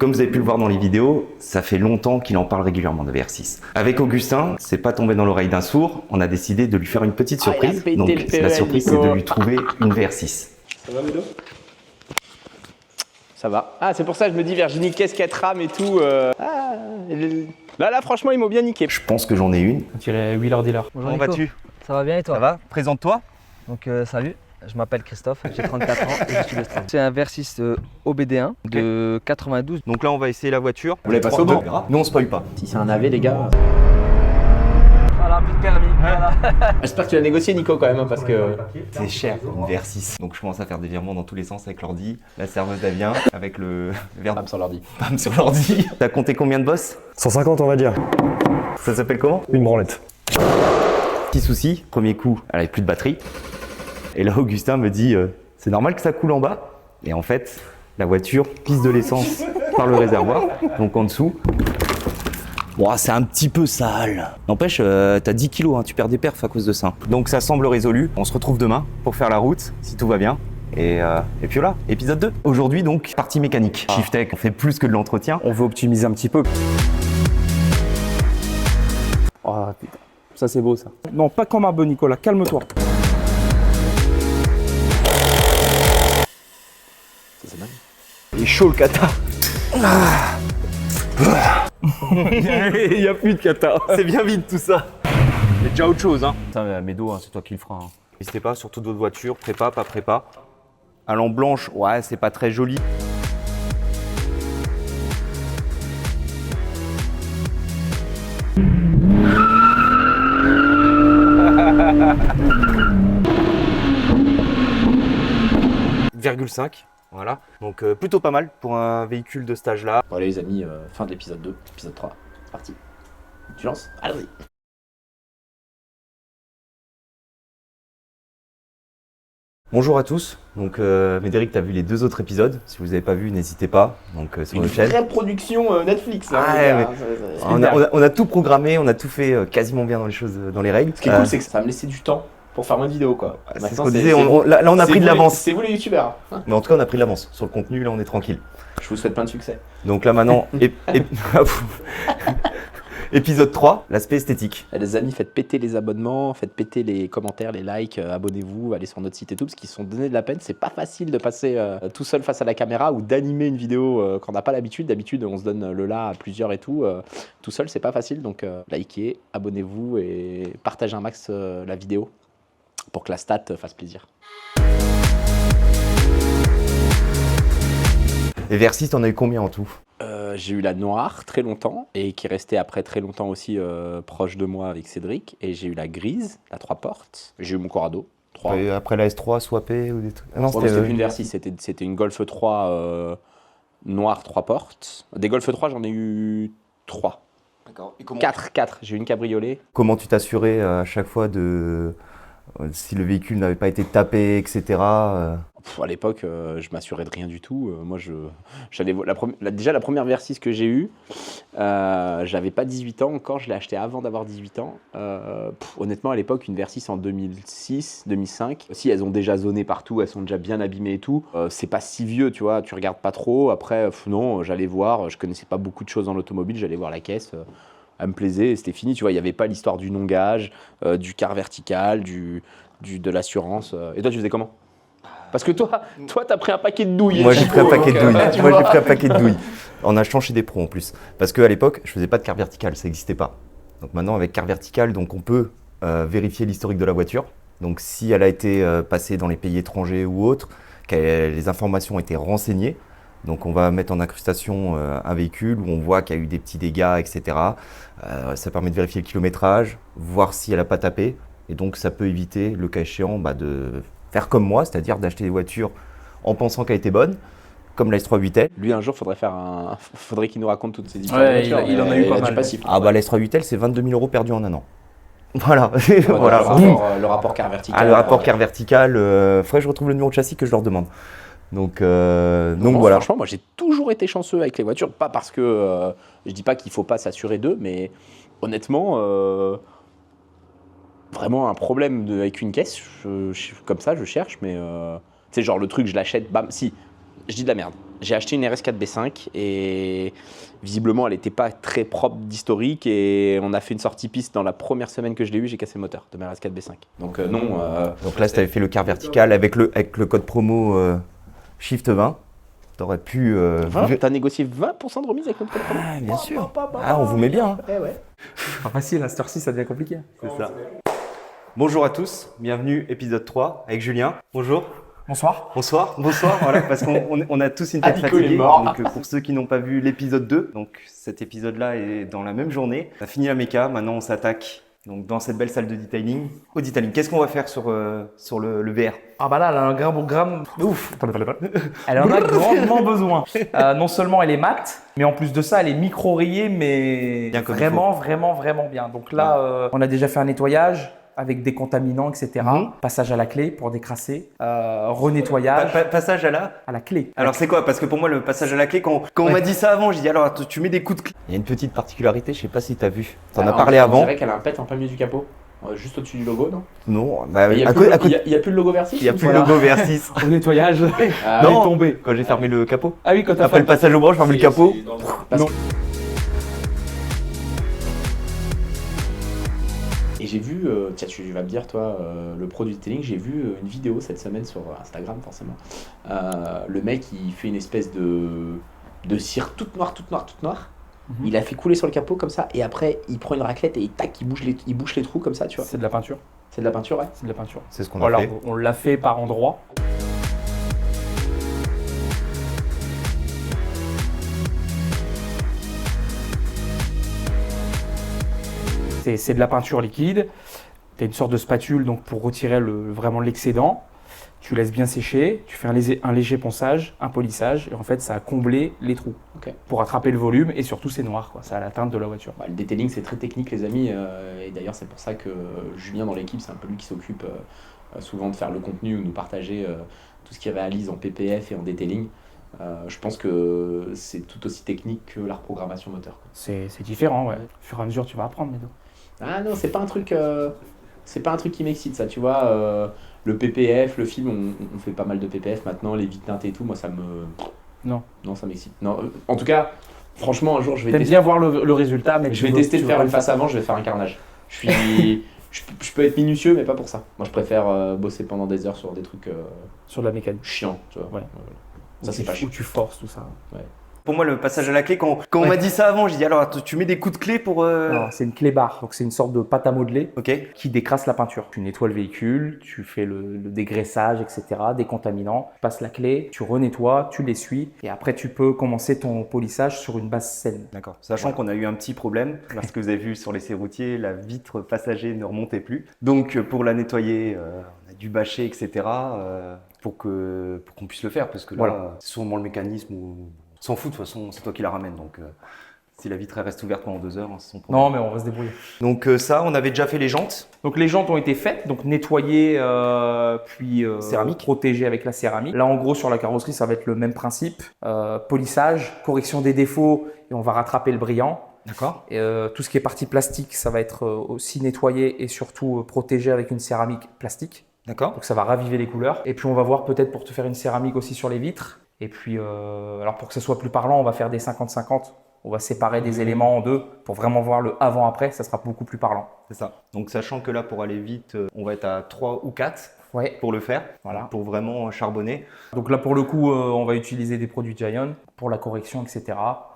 Comme vous avez pu le voir dans les vidéos, ça fait longtemps qu'il en parle régulièrement de VR6. Avec Augustin, c'est pas tombé dans l'oreille d'un sourd, on a décidé de lui faire une petite surprise. Il a pété le PEL, la surprise, c'est Nico. de lui trouver une VR6. Ça va, Médo? Ça va. Ah, c'est pour ça que je me dis, Virginie, qu'est-ce qu'elle trame et tout. Là, franchement, ils m'ont bien niqué. Je pense que j'en ai une. On dirait Wheeler Dealer. Bonjour Comment Nico. vas-tu? Ça va bien et toi? Ça va? Présente-toi. Donc salut, je m'appelle Christophe, j'ai 34 ans et je suis de Strasbourg. C'est un VR6 OBD1 de 92. Donc là, on va essayer la voiture. Vous l'avez passé au banc? Nous on spoil pas. Si c'est un AV, les gars. Voilà, plus de permis. Voilà. J'espère que tu l'as négocié, Nico, quand même, parce que. C'est cher une VR6. Donc je commence à faire des virements dans tous les sens avec l'ordi. La serveuse elle vient avec le verre Bam sur l'ordi. bam sur l'ordi. T'as compté combien de boss? 150 on va dire, Ça s'appelle comment? une branlette. Petit souci, premier coup, elle avait plus de batterie. Et là, Augustin me dit, c'est normal que ça coule en bas. Et en fait, la voiture pisse de l'essence par le réservoir. Donc en dessous, bon, c'est un petit peu sale. N'empêche, t'as 10 kilos, hein, tu perds des perfs à cause de ça. Donc ça semble résolu. On se retrouve demain pour faire la route, si tout va bien. Et puis voilà, épisode 2. Aujourd'hui donc, partie mécanique. Shift-Tech, on fait plus que de l'entretien. On veut optimiser un petit peu. Oh putain, ça c'est beau ça. Non, pas comme un bon Nicolas, calme-toi. Il est chaud le kata. Il n'y a plus de kata. C'est bien vide tout ça. Il y a déjà autre chose, hein. Putain, Médo, c'est toi qui le feras. Hein. N'hésitez pas, surtout d'autres voitures, prépa, pas prépa. À lampe blanche, ouais, c'est pas très joli. ,5, voilà. Donc plutôt pas mal pour un véhicule de stage là. Bon, allez, les amis, fin de l'épisode 2, épisode 3. C'est parti. Tu lances? Allez. Bonjour à tous. Donc Médéric, t'as vu les 2 autres épisodes. Si vous n'avez pas vu, n'hésitez pas. Donc sur Une notre chaîne. vraie production Netflix, là. Ah, les gars. ouais. On a tout programmé, on a tout fait quasiment bien dans les choses, dans les règles. Ce qui est cool, c'est que ça va me laisser du temps pour faire moins de vidéos, quoi. C'est ce Maintenant, qu'on disait. Là, on a c'est pris de vous, l'avance. C'est vous les youtubeurs. Mais en tout cas, on a pris de l'avance. Sur le contenu, là, on est tranquille. Je vous souhaite plein de succès. Donc là, maintenant, épisode 3, l'aspect esthétique. Les amis, faites péter les abonnements, faites péter les commentaires, les likes, abonnez-vous, allez sur notre site et tout, parce qu'ils sont donnés de la peine. C'est pas facile de passer tout seul face à la caméra ou d'animer une vidéo quand on n'a pas l'habitude. D'habitude, on se donne le là à plusieurs et tout. Tout seul, c'est pas facile, donc likez, abonnez-vous et partagez un max la vidéo pour que la stat fasse plaisir. Et VR6, t'en as eu combien en tout? J'ai eu la noire très longtemps et qui restait après très longtemps aussi proche de moi avec Cédric. Et j'ai eu la grise, la 3 portes. J'ai eu mon Corrado. 3. Et après la S3, swappé ou des trucs. Ah non, Ouais, c'était plus une VR6, c'était une Golf 3 noire 3 portes. Des Golf 3, j'en ai eu 3. D'accord. 4. J'ai eu une cabriolet. Comment tu t'assurais à chaque fois de si le véhicule n'avait pas été tapé, etc. À l'époque, je m'assurais de rien du tout. Moi, j'allais déjà la première VR6 que j'ai eue, j'avais pas 18 ans encore, je l'ai acheté avant d'avoir 18 ans. Honnêtement, à l'époque, une VR6 en 2006, 2005, si elles ont déjà zoné partout, elles sont déjà bien abîmées et tout, c'est pas si vieux, tu vois, tu regardes pas trop. Après, non, j'allais voir, je connaissais pas beaucoup de choses dans l'automobile, j'allais voir la caisse. Elle me plaisait, c'était fini, tu vois, il n'y avait pas l'histoire du non-gage, du quart vertical, de l'assurance. Et toi, tu faisais comment? Parce que toi, t'as pris un paquet de douilles. Moi, j'ai pris un paquet de douilles. Tu Moi, vois. j'ai pris un paquet de douilles. En achetant chez des pros en plus. Parce qu'à l'époque, je faisais pas de quart vertical, ça n'existait pas. Donc maintenant, avec quart vertical, donc on peut vérifier l'historique de la voiture. Donc si elle a été passée dans les pays étrangers ou autres, que les informations ont été renseignées. Donc on va mettre en incrustation un véhicule où on voit qu'il y a eu des petits dégâts, etc. Ça permet de vérifier le kilométrage, voir si elle n'a pas tapé. Et donc ça peut éviter, le cas échéant, de faire comme moi, c'est-à-dire d'acheter des voitures en pensant qu'elle était bonne, comme la S3 8L. Lui, un jour, faudrait qu'il nous raconte toutes ses histoires. Ouais, de voitures. il en a eu pas du mal. passif. Ah la S3 8L, c'est 22 000 € perdus en un an. Voilà. Ouais, Voilà. le rapport quart vertical. Le rapport quart vertical, faudrait que je retrouve le numéro de châssis que je leur demande. Donc Non, voilà. Franchement, moi, j'ai toujours été chanceux avec les voitures. Pas parce que je dis pas qu'il faut pas s'assurer d'eux, mais honnêtement, vraiment un problème avec une caisse, comme ça, je cherche, mais c'est genre le truc, je l'achète, bam, si, je dis de la merde. J'ai acheté une RS4 B5 et visiblement elle n'était pas très propre d'historique et on a fait une sortie piste dans la première semaine que je l'ai eu, j'ai cassé le moteur de ma RS4 B5. Donc non. Donc là, si tu avais fait le quart vertical avec le code promo Shift 20, tu aurais pu. T'as négocié 20% de remise avec notre code promo. Ah, bien sûr. Ah, on vous met bien. Hein. Ouais. Pas facile, à cette heure-ci, ça devient compliqué. C'est ça. Bonjour à tous, bienvenue épisode 3 avec Julien. Bonjour. Bonsoir. Bonsoir, voilà, parce qu'on a tous une tête Nico, il est fatiguée. mort. Donc pour ceux qui n'ont pas vu l'épisode 2, donc cet épisode-là est dans la même journée. On a fini la méca, maintenant on s'attaque donc dans cette belle salle de detailing. Au detailing, qu'est-ce qu'on va faire sur le VR? Ah bah là, elle a un gramme de ouf. Elle en a grandement besoin. Non seulement elle est mate, mais en plus de ça, elle est micro-rayée, mais Bien comme il vraiment bien. Donc là, on a déjà fait un nettoyage avec des contaminants, etc. Passage à la clé pour décrasser. Renettoyage Passage à à la clé. Alors c'est quoi? Parce que pour moi le passage à la clé, quand on m'a dit ça avant, j'ai dit alors tu mets des coups de clé. Il y a une petite particularité, je sais pas si tu as vu. T'en as parlé avant. C'est vrai qu'elle a un pet en plein milieu du capot, juste au-dessus du logo, non? Non, bah Il n'y à a, côté, y a plus le logo Versys? il y a plus le logo VR6. Au nettoyage, Ah, elle non. est tombée. Quand j'ai fermé le capot. Ah oui, quand t'as Après le passage au bras, je ferme le capot. Parce Non. Et j'ai vu, tiens, tu vas me dire, toi, le pro du detailing, j'ai vu une vidéo cette semaine sur Instagram, forcément. Le mec, il fait une espèce de cire toute noire. Il a fait couler sur le capot comme ça, et après, il prend une raclette et il bouche les trous comme ça, tu vois. C'est de la peinture. C'est de la peinture, ouais. C'est de la peinture. C'est ce qu'on a Alors, fait. on l'a fait par endroits. C'est de la peinture liquide. Tu as une sorte de spatule donc pour retirer vraiment l'excédent. Tu laisses bien sécher, tu fais un léger ponçage, un polissage, et en fait ça a comblé les trous. Ok. Pour attraper le volume, et surtout c'est noir, quoi. Ça a la teinte de la voiture. Bah, le detailing, c'est très technique, les amis. Et d'ailleurs, c'est pour ça que Julien, dans l'équipe, c'est un peu lui qui s'occupe souvent de faire le contenu ou nous partager tout ce qu'il réalise en PPF et en detailing. Je pense que c'est tout aussi technique que la reprogrammation moteur, quoi. C'est différent, ouais. Au fur et à mesure, tu vas apprendre, Médo. Ah non, c'est pas un truc qui m'excite, ça, tu vois. Le PPF, le film, on fait pas mal de PPF maintenant, les vitres teintées et tout, moi ça me... Non. Non, ça m'excite. Non, en tout cas, franchement, un jour je vais T'aimes tester, bien voir le résultat, mais je vais tester de faire une face avant, je vais faire un carnage. Je peux être minutieux, mais pas pour ça. Moi je préfère bosser pendant des heures sur des trucs sur de la mécanique. chiants, tu vois. Ouais. Ça c'est pas Où chiant. tu forces tout ça. Pour moi le passage à la clé, quand on m'a dit ça avant, j'ai dit alors tu mets des coups de clé pour. Alors, c'est une clé barre, donc c'est une sorte de pâte à modeler Ok. qui décrasse la peinture. Tu nettoies le véhicule, tu fais le dégraissage, etc., des contaminants, tu passes la clé, tu renettoies, tu l'essuies, et après tu peux commencer ton polissage sur une base saine. D'accord. Sachant qu'on a eu un petit problème, parce que vous avez vu sur les routiers, la vitre passager ne remontait plus. Donc pour la nettoyer, on a dû bâcher, etc. Pour qu'on puisse le faire, parce que là, Voilà. c'est sûrement le mécanisme où on s'en fout de toute façon, c'est toi qui la ramène. Donc si la vitre elle reste ouverte pendant 2 heures, c'est son problème. Non, mais on va se débrouiller. Donc ça, on avait déjà fait les jantes. Donc les jantes ont été faites, donc nettoyées, puis Céramique. protégées avec la céramique. Là, en gros, sur la carrosserie, ça va être le même principe. Polissage, correction des défauts, et on va rattraper le brillant. D'accord. Et, tout ce qui est partie plastique, ça va être aussi nettoyé et surtout protégé avec une céramique plastique. D'accord. Donc ça va raviver les couleurs. Et puis on va voir peut-être pour te faire une céramique aussi sur les vitres. Et puis alors pour que ce soit plus parlant, on va faire des 50-50. On va séparer des éléments en deux pour vraiment voir le avant-après. Ça sera beaucoup plus parlant. C'est ça. Donc sachant que là, pour aller vite, on va être à 3 ou 4 Ouais. pour le faire, Voilà. pour vraiment charbonner. Donc là pour le coup, on va utiliser des produits Giant pour la correction, etc.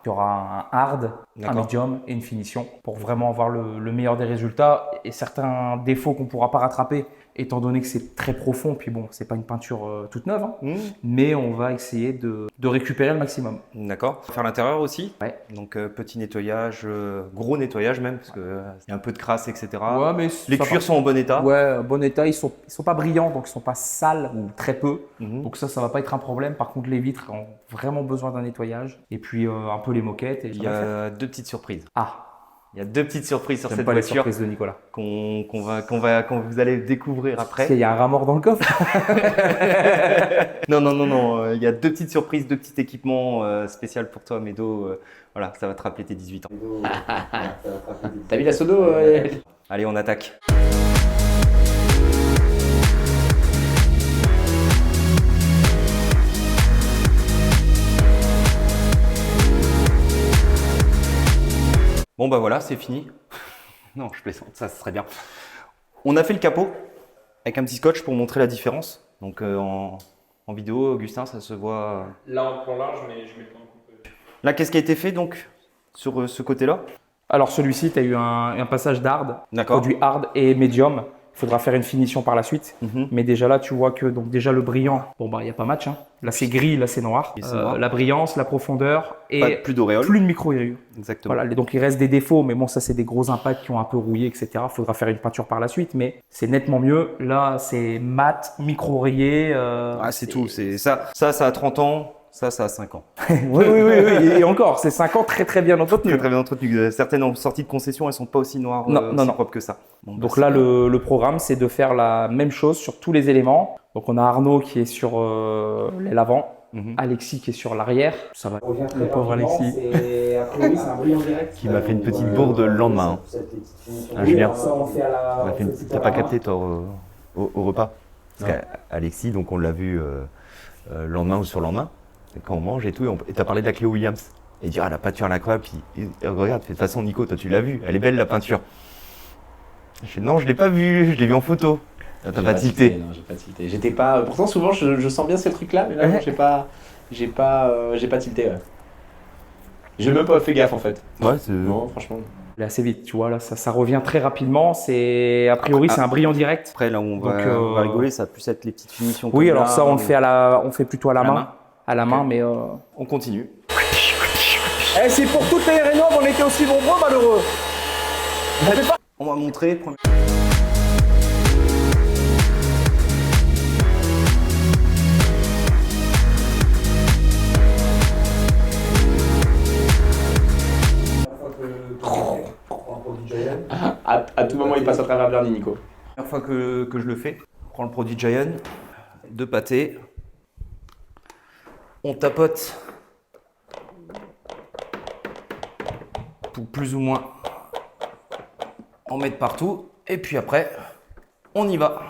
Il y aura un hard, un D'accord. medium et une finition pour vraiment avoir le meilleur des résultats. Et certains défauts qu'on ne pourra pas rattraper, étant donné que c'est très profond, puis bon, c'est pas une peinture toute neuve, hein, mais on va essayer de récupérer le maximum. D'accord. Faire l'intérieur aussi. Ouais. Donc petit nettoyage, gros nettoyage même, parce qu'il y a un peu de crasse, etc. Ouais, mais Les cuirs sont en bon état. Ouais, bon état, ils sont pas brillants, donc ils sont pas sales ou très peu. Mhm. Donc ça va pas être un problème. Par contre, les vitres ont vraiment besoin d'un nettoyage. Et puis un peu les moquettes. Et Il ça y va le faire. a 2 petites surprises. Ah, Il y a 2 petites surprises sur j'aime cette pas les voiture surprises de Nicolas. qu'on vous allez découvrir après. Il y a un rat mort dans le coffre. Non. Il y a 2 petites surprises, 2 petits équipements spéciaux pour toi, Médo. Voilà, ça va te rappeler tes 18 ans. T'as vu la sodo Allez, on attaque. Bon bah voilà, c'est fini. Non, je plaisante, ça serait bien. On a fait le capot avec un petit scotch pour montrer la différence. Donc en vidéo, Augustin, ça se voit. Là, on prend large, mais je mets pas un coup. Là, qu'est-ce qui a été fait donc sur ce côté-là? Alors celui-ci, tu as eu un passage d'hard, D'accord. produit hard et médium. Il faudra faire une finition par la suite. Mais déjà là, tu vois que donc déjà le brillant, bon bah il n'y a pas match. Hein. Là c'est gris, là c'est noir. Et c'est noir. La brillance, la profondeur et Plus d'auréole. plus de micro-rayures. Exactement. Voilà, donc il reste des défauts, mais bon ça c'est des gros impacts qui ont un peu rouillé, etc. Il faudra faire une peinture par la suite, mais c'est nettement mieux. Là c'est mat, micro-rayé. Ah, c'est tout. C'est ça a 30 ans. Ça a 5 ans. oui. Et encore, c'est 5 ans très très bien entretenu. Très bien entretenu. Certaines sorties de concession, elles sont pas aussi noires, Non. propres que ça. Bon, Donc bah, là, le programme, c'est de faire la même chose sur tous les éléments. Donc on a Arnaud qui est sur les l'avant, Alexis qui est sur l'arrière. Ça va. Le pauvre Alexis. qui m'a fait une petite bourde le lendemain. Hein, Julien, t'as pas capté toi au repas? Parce qu'Alexis, donc on l'a vu le lendemain ou sur le lendemain. Et quand on mange et tout, et t'as parlé de la Cléo Williams. Et il dit, ah, la peinture elle est incroyable. Puis, regarde, de toute façon, Nico, toi tu l'as vue, elle est belle la peinture. Je fais, non, je l'ai pas vue, je l'ai vue en photo. T'as pas tilté. Non, j'ai pas tilté. J'étais pas. Pourtant, souvent, je sens bien ces trucs-là, mais là, non, j'ai pas tilté. Ouais. J'ai même pas fait gaffe en fait. Ouais, c'est. Non, franchement. Il est assez vite, tu vois, là ça revient très rapidement. A priori, c'est un brillant direct. Après, là où on Donc, va rigoler, ça va plus être les petites finitions. Oui, comme alors là, ça, on fait plutôt à la main. À la main, Ok. mais. On continue. C'est pour toutes les rénoves, on était aussi nombreux, malheureux. On va montrer. À tout moment, il passe à travers Bernie, Nico. La première fois que je le fais, on prend le produit Giant, 2 pâtés, on tapote pour plus ou moins en mettre partout, et puis après, on y va.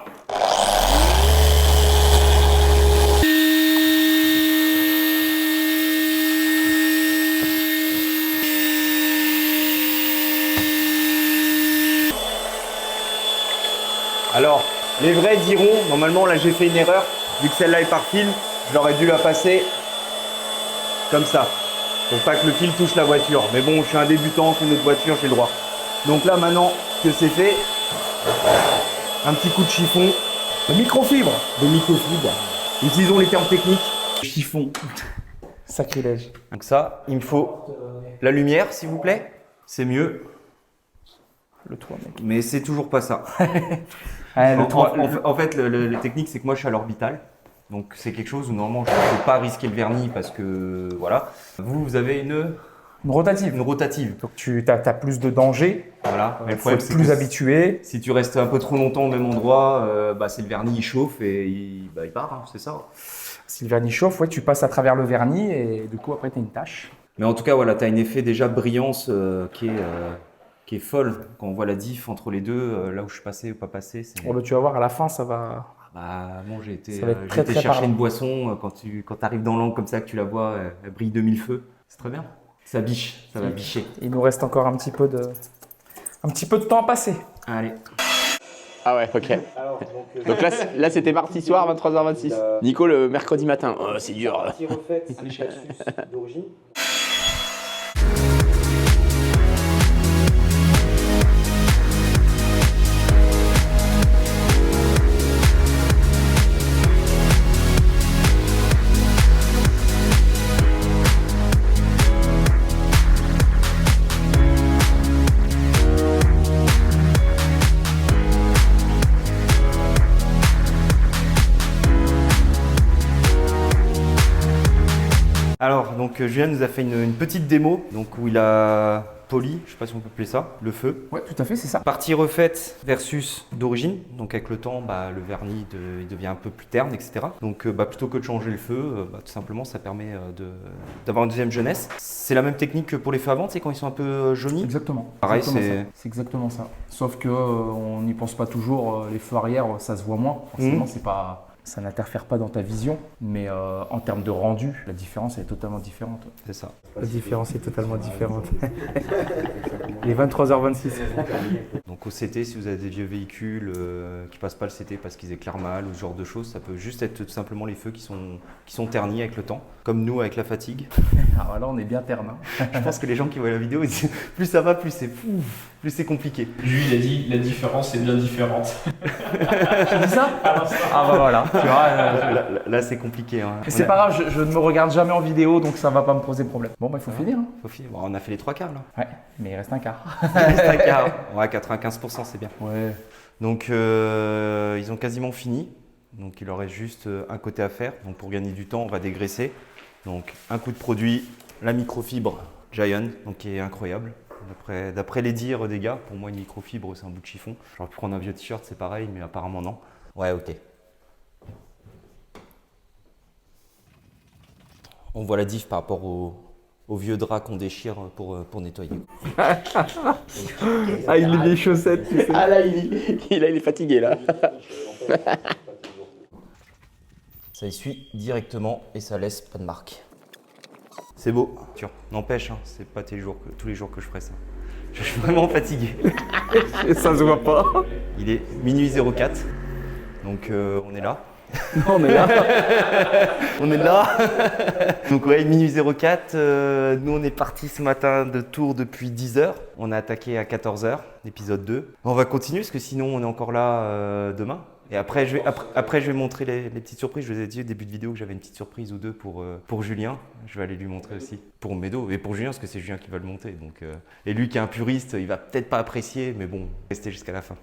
Alors, les vrais diront, normalement là j'ai fait une erreur, vu que celle-là est par fil, j'aurais dû la passer comme ça, pour pas que le fil touche la voiture. Mais bon, je suis un débutant, c'est notre voiture, j'ai le droit. Donc là maintenant que c'est fait, un petit coup de chiffon, De microfibre. de microfibre, utilisons les termes techniques. Chiffon. Sacrilège. Donc ça, il me faut la lumière s'il vous plaît, c'est mieux, Le toit, mec. mais c'est toujours pas ça. Le toit, En fait, le technique, c'est que moi, je suis à l'orbital. Donc, c'est quelque chose où, normalement, je ne peux pas risquer le vernis parce que, voilà. Vous avez une rotative. rotative. Donc tu as plus de danger. Voilà. Mais Il le faut problème, être c'est plus que habitué. si tu restes un peu trop longtemps au même endroit, c'est le vernis, il chauffe et il part, hein, c'est ça. Si le vernis chauffe, ouais, tu passes à travers le vernis et du coup, après, tu as une tache. Mais en tout cas, voilà, tu as un effet déjà brillance qui est folle. Quand on voit la diff entre les deux, là où je suis passé ou pas passé, c'est... Bon, bah, tu vas voir, à la fin, ça va. Bah, bon, j'ai été, Ça va être j'ai très, été très chercher parlant. une boisson, quand tu arrives dans l'angle comme ça, que tu la vois, elle brille de mille feux. C'est très bien. Ça biche, ça va bicher. Il nous reste encore un petit peu de temps à passer. Allez. Ah ouais, ok. Donc là c'était mardi soir, 23h26. Nico, le mercredi matin. Oh, c'est dur. Alors, donc Julien nous a fait une petite démo, donc où il a poli, je sais pas si on peut appeler ça, le feu. Ouais, tout à fait, c'est ça. Partie refaite versus d'origine. Donc avec le temps, le vernis il devient un peu plus terne, etc. Donc plutôt que de changer le feu, tout simplement, ça permet d'avoir une deuxième jeunesse. C'est la même technique que pour les feux à vente, c'est quand ils sont un peu jaunis. Exactement. Pareil, Exactement ça. C'est exactement ça. Sauf que on n'y pense pas toujours. Les feux arrière, ça se voit moins. Forcément, c'est pas ça n'interfère pas dans ta vision, mais en termes de rendu, la différence est totalement différente. C'est ça. La différence est totalement différente. Il est 23h26. Donc au CT, si vous avez des vieux véhicules qui passent pas le CT parce qu'ils éclairent mal ou ce genre de choses, ça peut juste être tout simplement les feux qui sont ternis avec le temps, comme nous avec la fatigue. Alors là, on est bien terne. Hein. Je pense que les gens qui voient la vidéo, ils disent, plus ça va, plus c'est compliqué. Lui, il a dit la différence est bien différente. Tu dis ça? Ah bah voilà, tu vois. Là, c'est compliqué. Hein. Mais c'est pas grave, je ne me regarde jamais en vidéo, donc ça va pas me poser problème. Bon, bah il faut finir. Hein. Bon, on a fait les 3 quarts là. Ouais, mais il reste un quart. Il reste un quart. Ouais, 95%, c'est bien. Ouais. Donc ils ont quasiment fini. Donc il leur reste juste un côté à faire. Donc pour gagner du temps, on va dégraisser. Donc un coup de produit, la microfibre Giant, donc qui est incroyable. D'après les dires des gars, pour moi une microfibre c'est un bout de chiffon. J'aurais pu prendre un vieux t-shirt, c'est pareil, mais apparemment non. Ouais, ok. On voit la diff par rapport au vieux drap qu'on déchire pour nettoyer. Ah, il met des chaussettes, tu sais. Ah là, il est fatigué là. Ça essuie directement et ça laisse pas de marque. C'est beau. N'empêche, hein, c'est pas tous les jours que je ferai ça. Je suis vraiment fatigué. Ça se voit pas. Il est minuit 04, donc on est là. Non, on est là. On est là. Donc ouais, minuit 04, nous on est parti ce matin de Tours depuis 10h. On a attaqué à 14h, épisode 2. On va continuer parce que sinon on est encore là demain. Et après je vais montrer les petites surprises. Je vous ai dit au début de vidéo que j'avais une petite surprise ou deux pour Julien. Je vais aller lui montrer aussi. Pour Médo et pour Julien parce que c'est Julien qui va le monter. Donc, et lui qui est un puriste, il va peut-être pas apprécier, mais bon, restez jusqu'à la fin.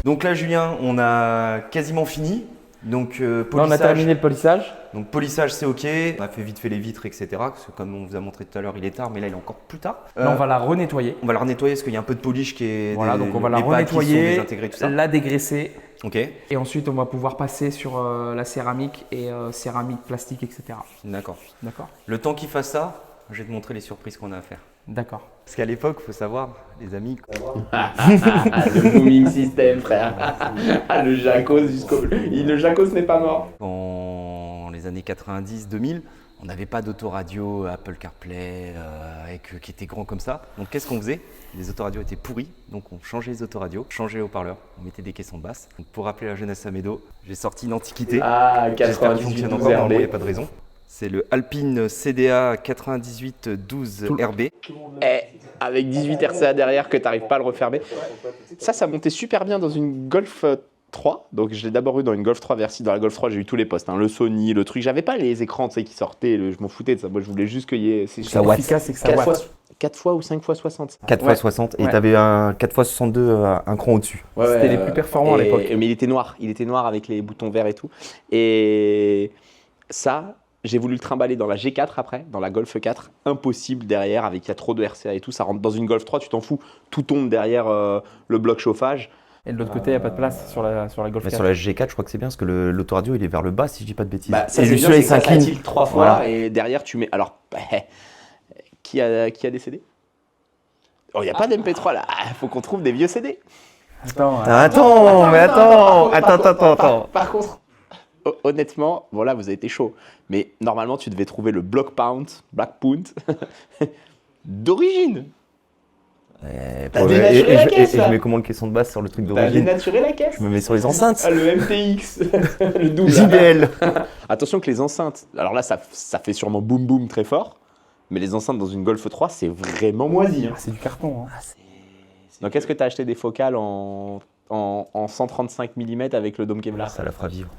Donc là, Julien, on a quasiment fini. Donc, polissage. On a terminé le polissage. Donc, polissage, c'est OK. On a fait vite fait les vitres, etc. Parce que comme on vous a montré tout à l'heure, il est tard, mais là, il est encore plus tard. Là, on va la renettoyer. On va la renettoyer parce qu'il y a un peu de polish qui est. Voilà, donc on va la les pattes qui sont renettoyer, désintégrées, tout ça. la dégraisser. OK, Et ensuite, on va pouvoir passer sur la céramique et céramique, plastique, etc. d'accord. D'accord? Le temps qu'il fasse ça, je vais te montrer les surprises qu'on a à faire. D'accord. Parce qu'à l'époque, il faut savoir, les amis. Le booming system, frère. Le Jacos le Jacos n'est pas mort. Dans les années 90-2000, on n'avait pas d'autoradio Apple CarPlay qui était grand comme ça. Donc qu'est-ce qu'on faisait? Les autoradios étaient pourris, donc on changeait les autoradios, changeait les haut-parleurs, on mettait des caissons basses. Donc pour rappeler la jeunesse à Médo, j'ai sorti une antiquité. Ah, J'espère qu'il 98 fonctionne 12 encore, normalement, il n'y a RB. pas de raison. C'est le Alpine CDA 9812 RB. Avec 18 RCA derrière que tu n'arrives pas à le refermer. Ça montait super bien dans une Golf 3. Donc je l'ai d'abord eu dans une Golf 3 Versys. Dans la Golf 3, j'ai eu tous les postes. Hein. Le Sony, le truc. J'avais pas les écrans qui sortaient. Je m'en foutais de ça. Moi, je voulais juste qu'il y ait. C'est efficace et que ça 4 fois, watt. 4 fois ou 5 fois 60. 4 x 60 et Ouais. tu avais un 4 x 62 un cran au-dessus. C'était les plus performants à l'époque. Mais il était noir. Il était noir avec les boutons verts et tout. Et ça, j'ai voulu le trimballer dans la G4 après, dans la Golf 4. Impossible derrière, avec il y a trop de RCA et tout. Ça rentre dans une Golf 3, tu t'en fous. Tout tombe derrière le bloc chauffage. Et de l'autre côté, il n'y a pas de place sur la Golf Mais 4. sur la G4, je crois que c'est bien parce que l'autoradio il est vers le bas si je dis pas de bêtises. Bah, ça, et c'est juste bien, là, c'est il que ça s'incline. tilte 3 fois Voilà. et derrière tu mets. Alors, qui a décédé? Oh, il n'y a pas d'MP3 là. Il faut qu'on trouve des vieux CD. Attends, Attends. Par contre, honnêtement, voilà, vous avez été chaud. Mais normalement, tu devais trouver le Black Pound d'origine. T'as dénaturé la caisse, et là. je mets comment le caisson de basse sur le truc T'as d'origine? dénaturé la caisse. Je me mets sur les enceintes. Ah, le MTX, le double. JBL. Attention que les enceintes, alors là, ça fait sûrement boum boum très fort. Mais les enceintes dans une Golf 3, c'est vraiment moisi. Hein. c'est du carton. Hein. Donc, est-ce que tu as acheté des focales en 135 mm avec le dôme Kevlar? Ça la fera vivre.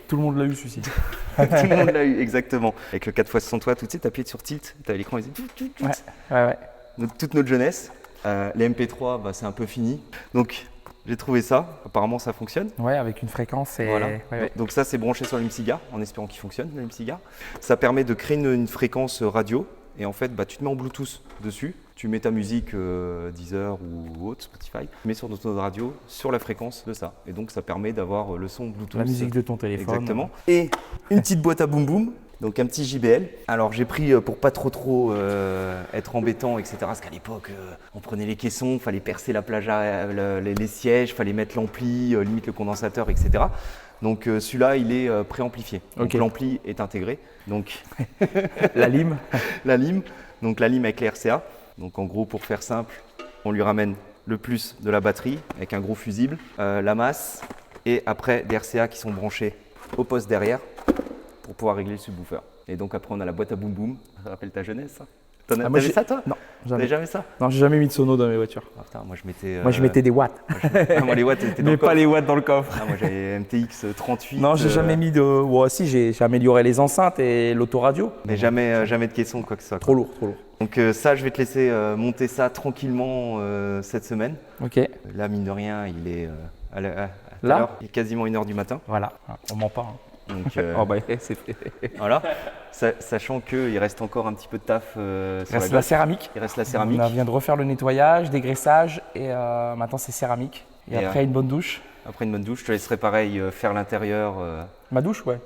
Tout le monde l'a eu, celui-ci. Tout le monde l'a eu, exactement. Avec le 4x60 watts, tu sais, t'appuyais sur tilt, t'avais l'écran, il faisait Ouais. toute notre jeunesse. Les MP3, bah, c'est un peu fini. Donc, j'ai trouvé ça. Apparemment, ça fonctionne. Ouais, avec une fréquence et. Voilà. Ouais. Donc ça, c'est branché sur le MCGA, en espérant qu'il fonctionne, le MCGA. Ça permet de créer une fréquence radio et en fait, tu te mets en Bluetooth dessus. Tu mets ta musique Deezer ou autre, Spotify, tu mets sur notre radio sur la fréquence de ça. Et donc, ça permet d'avoir le son Bluetooth. La musique de ton téléphone. Exactement. Et une petite boîte à boum boum. Donc un petit JBL. Alors j'ai pris pour pas trop être embêtant, etc. Parce qu'à l'époque, on prenait les caissons, fallait percer la plage, les sièges, fallait mettre l'ampli, limite le condensateur, etc. Donc celui-là, il est préamplifié. Donc l'ampli est intégré. Donc la lime. La lime. Donc la lime avec les RCA. Donc en gros, pour faire simple, on lui ramène le plus de la batterie avec un gros fusible, la masse et après des RCA qui sont branchés au poste derrière pour pouvoir régler le subwoofer. Et donc après, on a la boîte à boum boum. Ça rappelle ta jeunesse, ça? T'avais ça, toi? Non, jamais. T'avais jamais ça? Non, j'ai jamais mis de sono dans mes voitures. Ah, putain, moi je mettais. Moi je mettais des watts. Moi les watts étaient dans mais le coffre. pas les watts dans le coffre. Ah, moi j'avais MTX 38. Non, j'ai jamais mis de. Ouais, si, j'ai amélioré les enceintes et l'autoradio. Mais jamais de caisson, quoi que ce soit. Trop lourd, trop lourd. Donc ça, je vais te laisser monter ça tranquillement cette semaine. Ok. Là, mine de rien, il est là, il est quasiment 1h du matin. Voilà, on ment pas. Hein. Donc, oh bah c'est fait. Voilà, sachant qu'il reste encore un petit peu de taf il reste la céramique. Il reste la céramique. On vient de refaire le nettoyage, dégraissage et maintenant c'est céramique. Et après une bonne douche. Après une bonne douche, je te laisserai pareil faire l'intérieur. Ma douche, ouais.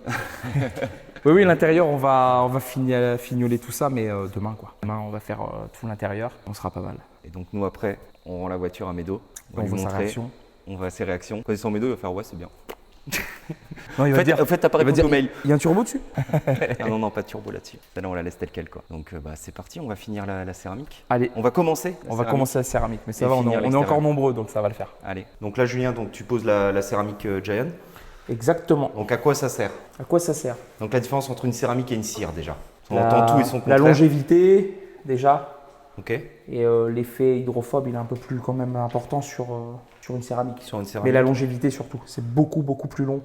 Oui, l'intérieur, on va fignoler tout ça, mais demain quoi. Demain, on va faire tout l'intérieur, on sera pas mal. Et donc nous après, on rend la voiture à Médo. On voit sa réaction. On voit ses réactions. Quand il sent Médo, il va faire ouais, c'est bien. Non, il va dire. En fait, t'as pas répondu au mail. Il y a un turbo dessus? Ah non, pas de turbo là-dessus. Là, on la laisse telle quelle, quoi. Donc, c'est parti, on va finir la céramique. Allez. On va commencer. On va commencer la céramique, mais ça va, on est encore nombreux, donc ça va le faire. Allez. Donc là, Julien, donc, tu poses la céramique Giant. Exactement. Donc, à quoi ça sert? À quoi ça sert? Donc, la différence entre une céramique et une cire, déjà. On entend tout et son la contraire. longévité, déjà. Ok. Et l'effet hydrophobe, il est un peu plus quand même important sur une céramique. Sur une céramique. Mais la longévité surtout, c'est beaucoup plus long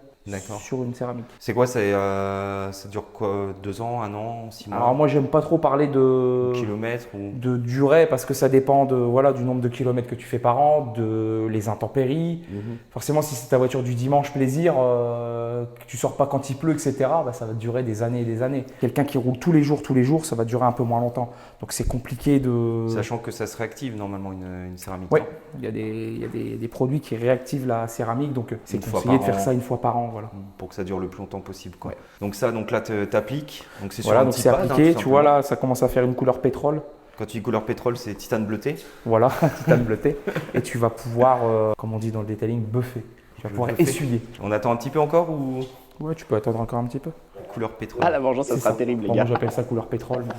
sur une céramique. C'est quoi? Ça dure quoi? 2 ans, 1 an, 6 mois? Alors moi, j'aime pas trop parler de kilomètres ou de durée parce que ça dépend du nombre de kilomètres que tu fais par an, de les intempéries. Forcément, si c'est ta voiture du dimanche plaisir, que tu sors pas quand il pleut, etc., ça va durer des années et des années. Quelqu'un qui roule tous les jours, ça va durer un peu moins longtemps. Donc c'est compliqué de... Sachant que ça se réactive normalement une céramique. Oui, il y a des produits qui réactivent la céramique, donc c'est conseillé de faire ça 1 fois par an. Voilà. Pour que ça dure le plus longtemps possible, quoi. Ouais. Donc là, t'appliques. Donc c'est sur voilà, un donc petit c'est pad, appliqué. hein, tu vois là, ça commence à faire une couleur pétrole. Quand tu dis couleur pétrole, c'est titane bleuté. Voilà, titane bleuté. Et tu vas pouvoir, comme on dit dans le detailing, buffer. Tu vas pouvoir essuyer. On attend un petit peu encore ou? Ouais, tu peux attendre encore un petit peu. Couleur pétrole. Ah, la vengeance, ça sera terrible, les gars. Moi, j'appelle ça couleur pétrole. Mais...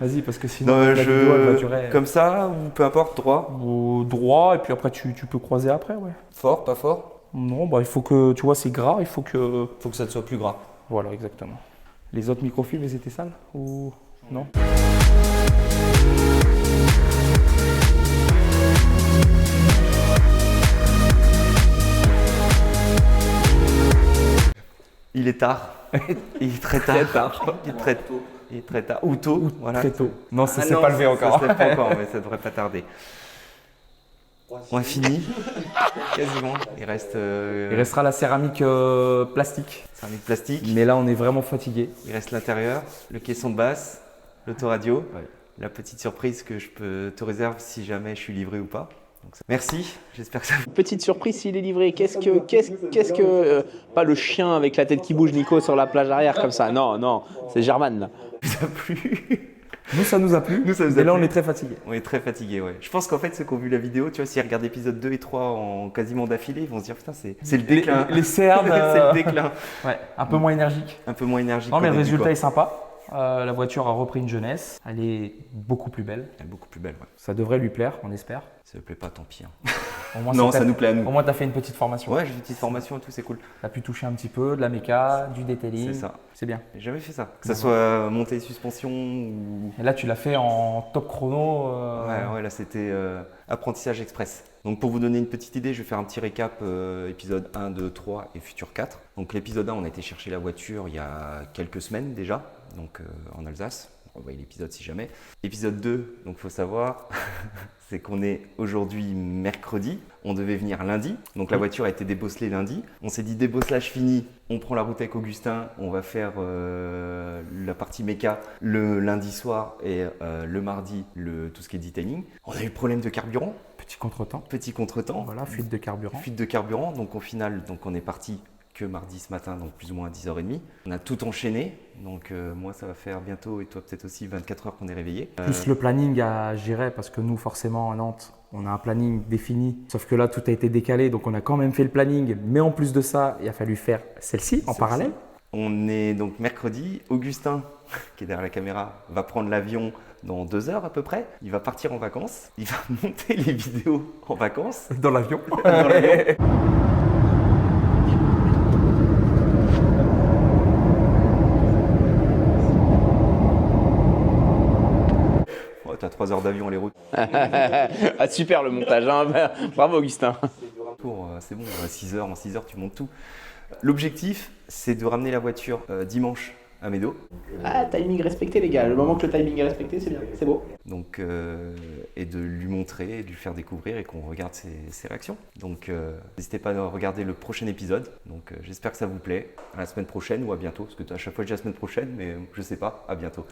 Vas-y, parce que sinon, la vidéo, elle va durer. Comme ça, ou peu importe, droit? Droit, et puis après, tu peux croiser après, ouais. Fort, pas fort? Non, il faut que, tu vois, c'est gras, il faut que... Faut que ça soit plus gras. Voilà, exactement. Les autres microfibres, ils étaient sales ou non? Il est tard. Il est très tard. Il est très tôt. Il est très tard. Ou tôt. Voilà. Très tôt. Non, ça s'est pas levé encore. Ça s'est pas encore, mais ça devrait pas tarder. On a fini. Quasiment. Il restera la céramique plastique. Céramique plastique. Mais là, on est vraiment fatigué. Il reste l'intérieur, le caisson de basse, l'autoradio. Ouais. La petite surprise que je te réserve si jamais je suis livré ou pas. Donc, merci, j'espère que ça vous... Petite surprise s'il est livré. Qu'est-ce que pas le chien avec la tête qui bouge, Nico, sur la plage arrière comme ça. Non, c'est German là. Ça a plu. Nous, ça nous a plu. Et là, on est très fatigué. On est très fatigué, ouais. Je pense qu'en fait, ceux qui ont vu la vidéo, tu vois, s'ils regardent épisode 2 et 3 en quasiment d'affilée, ils vont se dire, putain, c'est le déclin. Les cernes. C'est le déclin. Ouais, un peu moins énergique. Un peu moins énergique. Non, mais le résultat est sympa. La voiture a repris une jeunesse. Elle est beaucoup plus belle. Elle est beaucoup plus belle, ouais. Ça devrait lui plaire, on espère. Ça ne plaît pas, tant pis. Hein. Au moins, non, ça nous plaît à nous. Au moins, tu as fait une petite formation. Ouais, j'ai une petite formation et tout, c'est cool. Tu as pu toucher un petit peu de la méca, du detailing. C'est ça. C'est bien. J'ai jamais fait ça. Que ça soit montée suspension ou. Et là, tu l'as fait en top chrono. Ouais, là, c'était apprentissage express. Donc, pour vous donner une petite idée, je vais faire un petit récap épisode 1, 2, 3 et futur 4. Donc, l'épisode 1, on a été chercher la voiture il y a quelques semaines déjà, donc en Alsace. envoyer l'épisode si jamais. Épisode 2, donc il faut savoir, c'est qu'on est aujourd'hui mercredi, on devait venir lundi, donc la voiture a été débosselée lundi. On s'est dit débosselage fini, on prend la route avec Augustin, on va faire la partie méca le lundi soir et le mardi tout ce qui est detailing. On a eu problème de carburant. Petit contretemps. Voilà, fuite de carburant. Fuite de carburant, donc au final, on est parti que mardi ce matin, donc plus ou moins à 10h30. On a tout enchaîné, donc moi ça va faire bientôt, et toi peut-être aussi, 24 heures qu'on est réveillé. Plus le planning à gérer, parce que nous forcément à Nantes, on a un planning défini, sauf que là tout a été décalé, donc on a quand même fait le planning, mais en plus de ça, il a fallu faire celle-ci en parallèle. On est donc mercredi, Augustin, qui est derrière la caméra, va prendre l'avion dans 2 heures à peu près. Il va partir en vacances, il va monter les vidéos en vacances. Dans l'avion. Oh, t'as 3 heures d'avion aller-retour. Ah, super le montage, hein. Bravo Augustin. C'est bon, à 6 heures, en 6 heures tu montes tout. L'objectif, c'est de ramener la voiture dimanche à Médo. Ah, timing respecté les gars, le moment que le timing est respecté, c'est bien, c'est beau. Donc, et de lui montrer, de lui faire découvrir et qu'on regarde ses réactions. Donc n'hésitez pas à regarder le prochain épisode. Donc j'espère que ça vous plaît. À la semaine prochaine ou à bientôt, parce que à chaque fois je dis la semaine prochaine, mais je sais pas, à bientôt.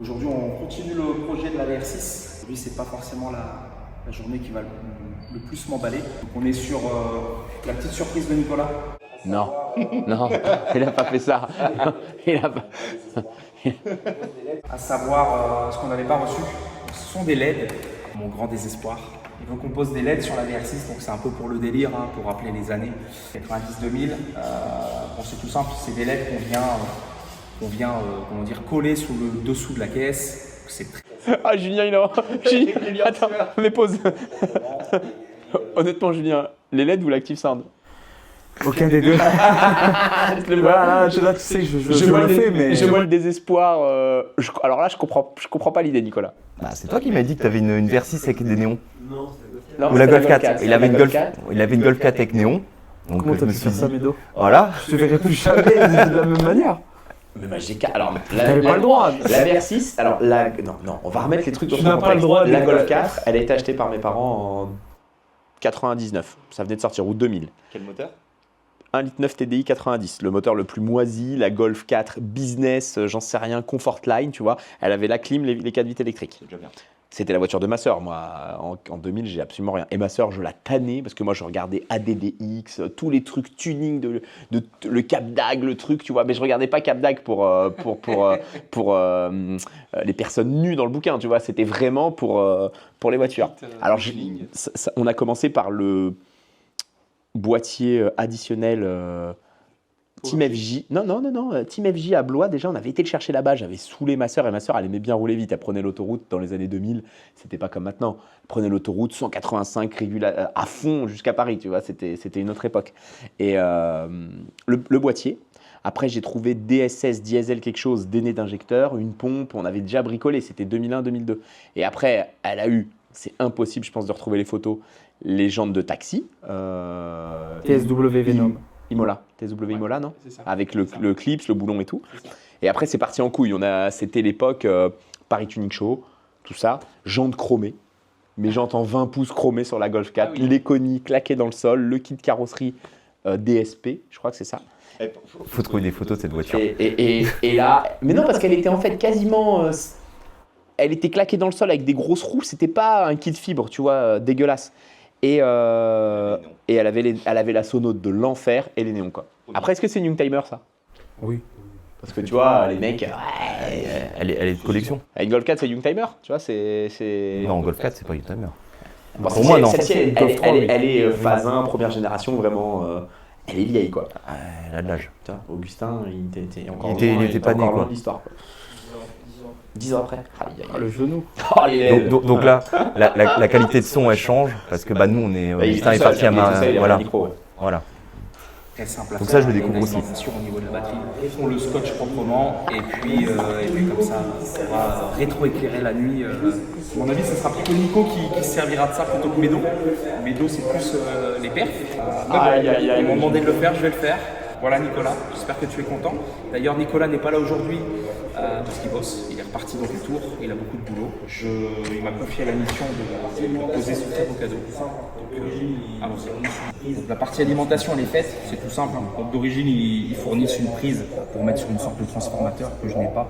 Aujourd'hui, on continue le projet de la VR6. Aujourd'hui, c'est pas forcément la journée qui va le plus m'emballer. Donc, on est sur la petite surprise de Nicolas. Non, non, il a pas fait ça. Il a pas... À savoir ce qu'on n'avait pas reçu. Ce sont des LED, mon grand désespoir. Et donc on pose des LED sur la VR6, donc c'est un peu pour le délire, hein, pour rappeler les années 90-2000. Bon, c'est tout simple, c'est des LED qu'on vient comment dire, coller sous le dessous de la caisse. C'est très... Ah Julien, il a... Attends, mais pause. Honnêtement Julien, les LED ou l'Active Sound? Aucun des deux. Voilà, là, tu sais que je vois le fais, mais... Je vois le désespoir. Alors là, je comprends pas l'idée, Nicolas. Bah, c'est toi qui m'as dit que tu avais une VR6 avec des néons. Non, Ou la Golf 4. Il avait une Golf 4 avec néon. Donc comment je t'as me pu suis faire ça, dit, Médo? voilà. Je te verrai plus jamais de la même manière. Mais bah, alors, T'avais pas le droit. La VR6, alors, non, on va remettre les trucs dans Tu son n'as pas contexte. le droit de- La Golf 4, elle a été achetée par mes parents en 99. Ça venait de sortir, ou 2000. Quel moteur? 1,9 litre TDI 90, le moteur le plus moisi, la Golf 4 business, j'en sais rien, Comfortline, tu vois. Elle avait la clim, les 4 vitres électriques. C'est déjà bien. C'était la voiture de ma sœur. Moi, en 2000, j'ai absolument rien. Et ma sœur, je la tannais parce que moi, je regardais ADDX, tous les trucs tuning, le Cap d'Ag, le truc, tu vois. Mais je regardais pas Cap d'Ag pour les personnes nues dans le bouquin, tu vois. C'était vraiment pour les voitures. Alors, on a commencé par le boîtier additionnel Team FJ. Non, Team FJ à Blois, déjà, on avait été le chercher là-bas. J'avais saoulé ma sœur et ma sœur, elle aimait bien rouler vite. Elle prenait l'autoroute dans les années 2000. C'était pas comme maintenant. Elle prenait l'autoroute 185 à fond jusqu'à Paris, tu vois. C'était une autre époque. Et le boîtier. Après, j'ai trouvé DSS, diesel quelque chose, d'aîné d'injecteur, une pompe. On avait déjà bricolé. C'était 2001-2002. Et après, elle a eu, c'est impossible, je pense, de retrouver les photos, les jantes de taxi. TSW Venom. Imola, TSW Imola, non? C'est ça. Avec le clips, le boulon et tout. Et après, c'est parti en couille. C'était l'époque Paris Tuning Show, tout ça. Jantes chromées. Mes jantes en 20 pouces chromées sur la Golf 4. Ah oui. Les conis claqués dans le sol. Le kit carrosserie DSP, je crois que c'est ça. Faut trouver des photos de cette voiture. Et là... Mais non, parce qu'elle était en fait quasiment... elle était claquée dans le sol avec des grosses roues. C'était pas un kit fibre, tu vois, dégueulasse. Et elle avait la sono de l'enfer et les néons, quoi. Après, est-ce que c'est une Youngtimer, ça? Oui. Parce que tu vois, les mecs, Elle est de collection. une Golf 4 c'est Youngtimer, tu vois, c'est... Non, Golf 4, c'est pas une timer. Bon, pour moi, non. Celle-ci, Golf 3, oui. elle est phase 1, première génération, vraiment, elle est vieille, quoi. Elle a de l'âge. Putain, Augustin, il était encore Il était pas né, encore quoi. loin de l'histoire, quoi. 10 ans après. Aïe, aïe, aïe. Le genou. Oh, les LED. Donc là, la qualité de son, elle change parce que bah, nous, on est. Bah, il est Augustin tout est seul, parti à il est tout ma. seul, il a Voilà. un micro, ouais. Voilà. très simple à Donc faire. ça, je le Il y a une découvre aussi. alimentation au niveau de la batterie. On le scotche proprement et puis comme ça, on va rétroéclairer la nuit. À mon avis, ce sera plutôt Nico qui se servira de ça plutôt que Médo. Médo, c'est plus les perfs. Ils m'ont demandé de le faire, je vais le faire. Voilà Nicolas, j'espère que tu es content. D'ailleurs, Nicolas n'est pas là aujourd'hui parce qu'il bosse. Il est reparti dans le tour, il a beaucoup de boulot. Il m'a confié la mission de poser ce très beau cadeau. Donc, allons-y. Donc, la partie alimentation, elle est faite, c'est tout simple. Donc, d'origine, ils fournissent une prise pour mettre sur une sorte de transformateur que je n'ai pas.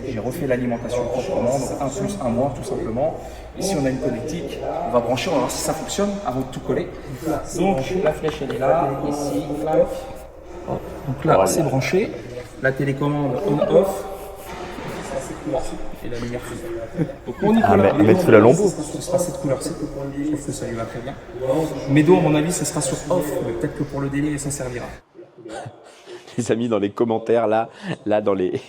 J'ai refait l'alimentation proprement, donc 1 plus 1 moins tout simplement. Ici on a une connectique, on va brancher, on va voir si ça fonctionne avant de tout coller. Donc la flèche elle est là, ici, clac. Donc là c'est branché, la télécommande on-off et la lumière feu. Donc mon Nicolas, mettre sous la lambeau. ce sera cette couleur-ci, je trouve que ça lui va très bien. Médo à mon avis ce sera sur off, mais peut-être que pour le délire ça servira. Les amis, dans les commentaires, là dans les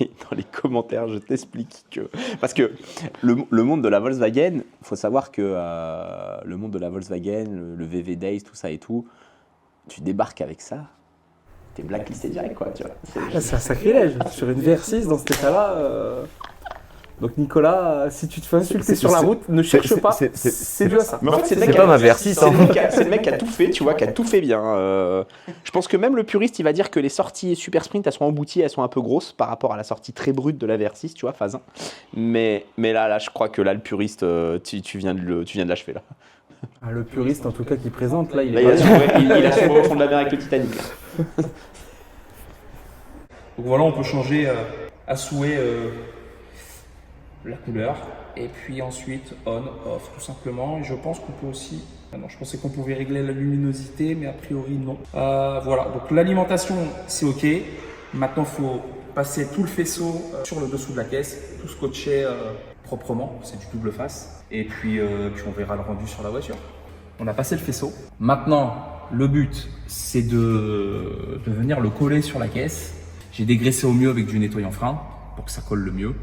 commentaires, je t'explique que... Parce que le monde de la Volkswagen, il faut savoir que le monde de la Volkswagen, le VV Days, tout ça et tout, tu débarques avec ça, t'es blacklisté direct, quoi, tu vois. C'est un sacrilège. Sur une VR6, dans cet état-là... Donc Nicolas, si tu te fais insulter sur la route, ne cherche pas, c'est dû à ça. Mais en fait, C'est pas ma VR6. C'est le mec qui a tout fait, tu vois, qui a tout fait bien. Je pense que même le puriste, il va dire que les sorties Super Sprint, elles sont embouties, elles sont un peu grosses par rapport à la sortie très brute de la VR6, tu vois, phase 1. Mais là, je crois que là, le puriste, tu viens de l'achever, là. Ah, le puriste, en tout cas, qui présente, là, il Là, est... il a sauvé au fond de la mer avec le Titanic. Donc voilà, on peut changer à souhait la couleur et puis ensuite on, off tout simplement. Et je pense qu'on peut aussi, non, je pensais qu'on pouvait régler la luminosité mais a priori non. Voilà, donc l'alimentation c'est ok. Maintenant il faut passer tout le faisceau sur le dessous de la caisse, tout scotcher proprement, c'est du double face. Et puis on verra le rendu sur la voiture. On a passé le faisceau. Maintenant, le but, c'est de venir le coller sur la caisse. J'ai dégraissé au mieux avec du nettoyant frein pour que ça colle le mieux.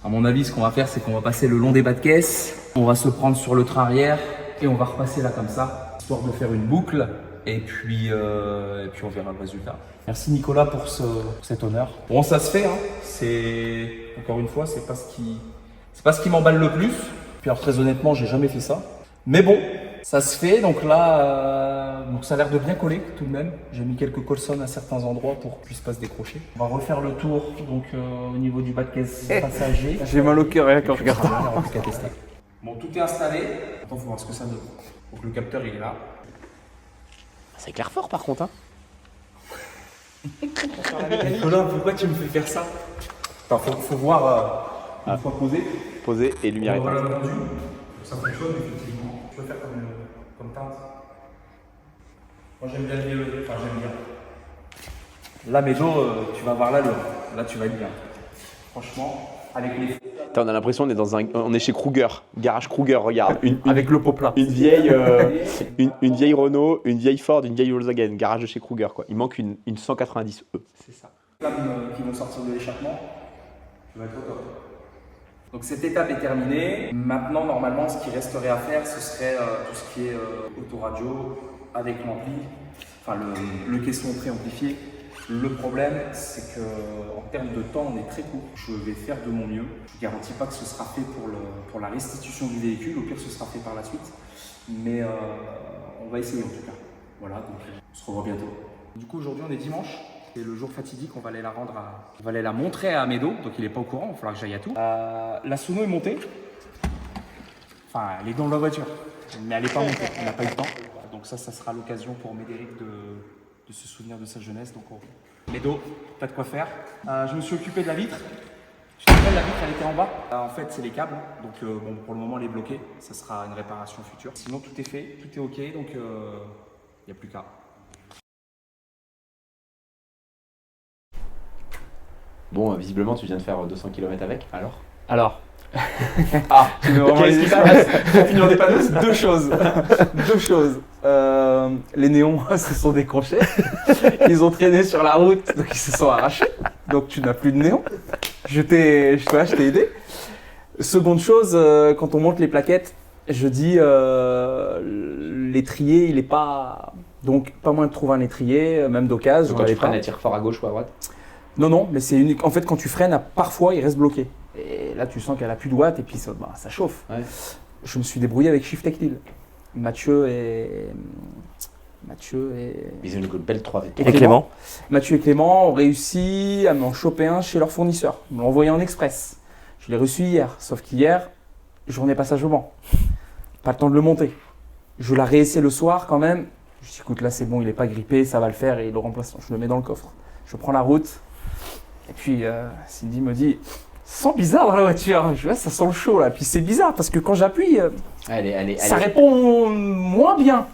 À mon avis, ce qu'on va faire, c'est qu'on va passer le long des bas de caisse. On va se prendre sur le train arrière et on va repasser là comme ça, histoire de faire une boucle. Et puis on verra le résultat. Merci Nicolas pour cet honneur. Bon, ça se fait. Hein. C'est encore une fois, c'est pas ce qui m'emballe le plus. Puis alors très honnêtement, j'ai jamais fait ça. Mais bon, ça se fait. Donc là, donc ça a l'air de bien coller tout de même. J'ai mis quelques colsons à certains endroits pour qu'il puisse pas se décrocher. On va refaire le tour donc au niveau du bas de caisse passager. J'ai mal au cœur rien quand je regarde. Il n'y aura plus qu'à tester. Bon, tout est installé. Maintenant, il faut voir ce que ça donne. Donc le capteur, il est là. Ça éclaire fort, par contre, hein. Nicolas, pourquoi tu me fais faire ça? Attends, faut voir une fois posé. Posé et lumière Voilà éteinte. le rendu. Ça fonctionne effectivement. Tu peux faire comme teinte. Moi j'aime bien le violet. Enfin j'aime bien. Là Médo, tu vas voir l'allure. Là tu vas être bien. Franchement, avec les... Attends, on a l'impression on est chez Kruger, garage Kruger, regarde. Avec le pot plat. Une vieille Renault, une vieille Ford, une vieille Volkswagen, garage de chez Kruger, quoi. Il manque une 190E. C'est ça. Les flammes qui vont sortir de l'échappement, tu vas être au top. Donc cette étape est terminée. Maintenant, normalement, ce qui resterait à faire, ce serait tout ce qui est autoradio avec l'ampli, enfin le caisson préamplifié. Le problème, c'est qu'en termes de temps, on est très court. Je vais faire de mon mieux. Je ne garantis pas que ce sera fait pour la restitution du véhicule. Au pire, ce sera fait par la suite. Mais on va essayer en tout cas. Voilà, donc on se revoit bientôt. Du coup, aujourd'hui, on est dimanche. C'est le jour fatidique. On va aller on va aller la montrer à Médo. Donc, il n'est pas au courant. Il va falloir que j'aille à tout. La sono est montée. Enfin, elle est dans la voiture. Mais elle n'est pas montée. On n'a pas eu le temps. Donc ça sera l'occasion pour Médéric de se souvenir de sa jeunesse. Donc, Médo, pas de quoi faire. Je me suis occupé de la vitre. Tu te rappelles, la vitre, elle était en bas. En fait, c'est les câbles. Donc, bon, pour le moment, elle est bloquée. Ça sera une réparation future. Sinon, tout est fait, tout est OK. Donc, il n'y a plus qu'à. Bon, visiblement, tu viens de faire 200 km avec, alors Alors, Tu veux vraiment les finir des panneaux, c'est deux choses. deux choses. Les néons se sont décrochés. Ils ont traîné sur la route, donc ils se sont arrachés. Donc tu n'as plus de néons. Je t'ai aidé. Seconde chose, quand on monte les plaquettes, je dis l'étrier, il est pas Donc pas moyen de trouver un étrier, même d'occasion. Quand tu freines, elle tire fort à gauche ou à droite. Non, non, mais c'est unique. En fait, quand tu freines, parfois, il reste bloqué. Et là, tu sens qu'elle a plus de watts et puis ça chauffe. Ouais. Je me suis débrouillé avec Shift Tactile. Mathieu et Ils ont une belle 3 Et Clément. Mathieu et Clément ont réussi à m'en choper un chez leur fournisseur. Ils me l'ont envoyé en express. Je l'ai reçu hier. Sauf qu'hier, journée passage au banc. Pas le temps de le monter. Je l'ai réessayé le soir quand même. Je dis écoute, là c'est bon, il n'est pas grippé, ça va le faire et il le remplace. Je le mets dans le coffre. Je prends la route. Et puis Cindy me dit ça sent bizarre dans la voiture. Je vois, ça sent le chaud là. Puis c'est bizarre parce que quand j'appuie, ça répond moins bien.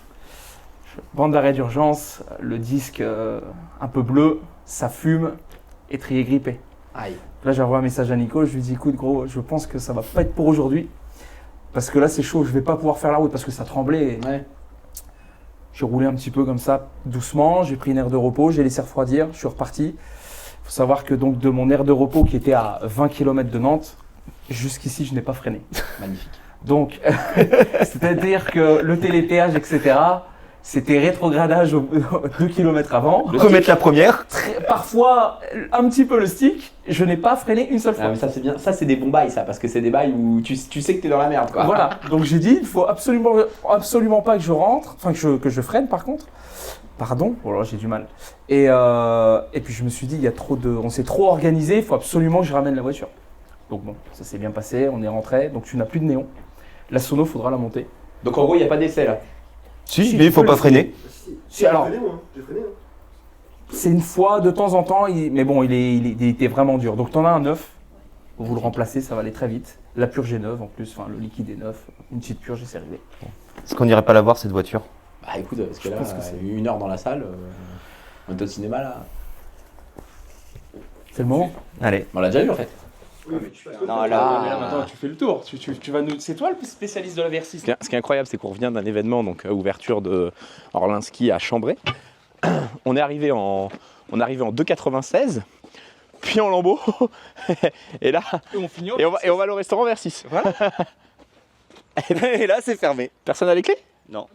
Bande d'arrêt d'urgence, le disque un peu bleu, ça fume, étrier grippé. Aïe. Là j'ai envoyé un message à Nico, je lui dis écoute gros, je pense que ça va pas être pour aujourd'hui. Parce que là c'est chaud, je vais pas pouvoir faire la route parce que ça tremblait. Ouais. J'ai roulé un petit peu comme ça, doucement, j'ai pris une aire de repos, j'ai laissé refroidir, je suis reparti. Il faut savoir que donc de mon aire de repos qui était à 20 km de Nantes, jusqu'ici je n'ai pas freiné. Magnifique. Donc, c'est-à-dire que le télépéage, etc., c'était rétrogradage 2 km avant. Remettre la première. Parfois, un petit peu le stick, je n'ai pas freiné une seule fois. Ah, mais ça c'est bien, ça c'est des bons bails ça, parce que c'est des bails où tu sais que t'es dans la merde quoi. Voilà, donc j'ai dit, il faut absolument pas que je rentre, enfin que je freine par contre. Pardon, voilà, j'ai du mal. Et puis je me suis dit, on s'est trop organisé, il faut absolument que je ramène la voiture. Donc bon, ça s'est bien passé, on est rentré, donc tu n'as plus de néon. La sono, faudra la monter. Donc en gros il n'y a pas d'essai là. Si, mais il faut pas freiner. Si, alors, c'est une fois de temps en temps, mais bon, il était vraiment dur. Donc t'en as un neuf, vous le remplacez, ça va aller très vite. La purge est neuve en plus, enfin le liquide est neuf, une petite purge et c'est réglé. Est-ce qu'on n'irait pas la voir cette voiture? Bah écoute, parce que là, pense que c'est- 1 heure dans la salle, on est au cinéma là. C'est le moment. Allez. On l'a déjà vu en fait. Non, là, mais là maintenant tu fais le tour. Tu vas nous... C'est toi le spécialiste de la Versys. Ce qui est incroyable, c'est qu'on revient d'un événement, donc ouverture de Orlinski à Chambray. On est arrivé en 2,96, puis en lambeau, et là, et on va au restaurant Versys. Voilà. Et là, c'est fermé. Personne n'a les clés? Non.